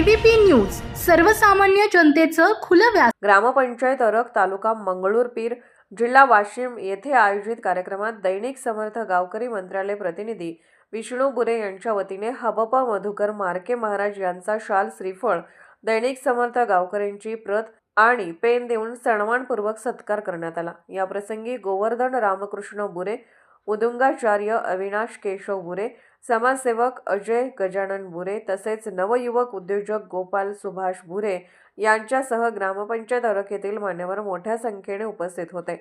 ABP news सर्वसामान्य जनतेचं खुलं व्यास। ग्रामपंचायत अरक, तालुका मंगळूरपीर, जिल्हा वाशिम येथे आयोजित कार्यक्रमात दैनिक समर्थ गावकरी मंत्रालय प्रतिनिधी विष्णू बुरे यांच्या वतीने हबप मधुकर मार्के महाराज यांचा शाल, श्रीफळ, दैनिक समर्थ गावकऱ्यांची प्रत आणि पेन देऊन सन्मानपूर्वक सत्कार करण्यात आला। या प्रसंगी गोवर्धन रामकृष्ण बुरे, उदुंगाचार्य अविनाश केशव बुरे, समाजसेवक अजय गजानन बुरे तसेच नवयुवक उद्योजक गोपाल सुभाष बुरे यांच्यासह ग्रामपंचायत अरक येथील मान्यवर मोठ्या संख्येने उपस्थित होते।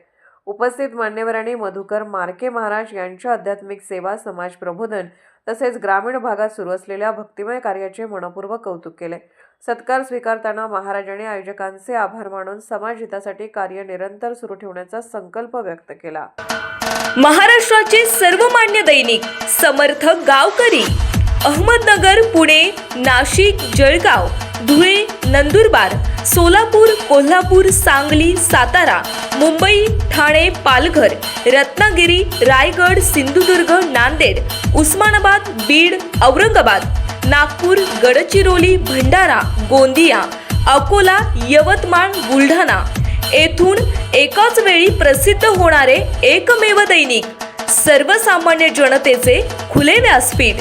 उपस्थित मान्यवरांनी मधुकर मार्के महाराज यांच्या आध्यात्मिक सेवा, समाज प्रबोधन तसेच ग्रामीण भागात सुरू असलेल्या भक्तिमय कार्याचे मनपूर्वक कौतुक केले। सत्कार स्वीकारताना महाराजांनी आयोजकांचे आभार मानून समाज हितासाठी कार्य निरंतर सुरू ठेवण्याचा संकल्प व्यक्त केला। महाराष्ट्राचे सर्वमान्य दैनिक समर्थ गावकरी अहमदनगर, पुणे, नाशिक, जळगाव, धुळे, नंदुरबार, सोलापूर, कोल्हापूर, सांगली, सातारा, मुंबई, ठाणे, पालघर, रत्नागिरी, रायगड, सिंधुदुर्ग, नांदेड, उस्मानाबाद, बीड, औरंगाबाद, नागपूर, गडचिरोली, भंडारा, गोंदिया, अकोला, यवतमाळ, बुलढाणा येथून एकाच वेळी प्रसिद्ध होणारे एकमेव दैनिक सर्वसामान्य जनतेचे खुले व्यासपीठ।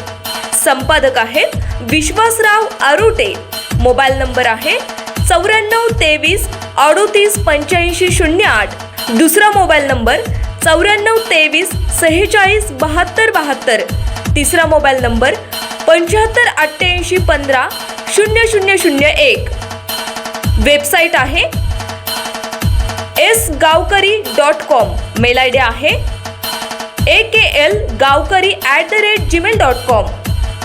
संपादक आहेत विश्वासराव आरोटे। मोबाईल नंबर आहे 94 23 38 85 08। दुसरा मोबाईल नंबर 94 23 46 72 72। तिसरा मोबाईल नंबर 75 88 15 0001। वेबसाईट आहे sgavkari.com। मेल आयडी आहे aklgavkari@gmail.com।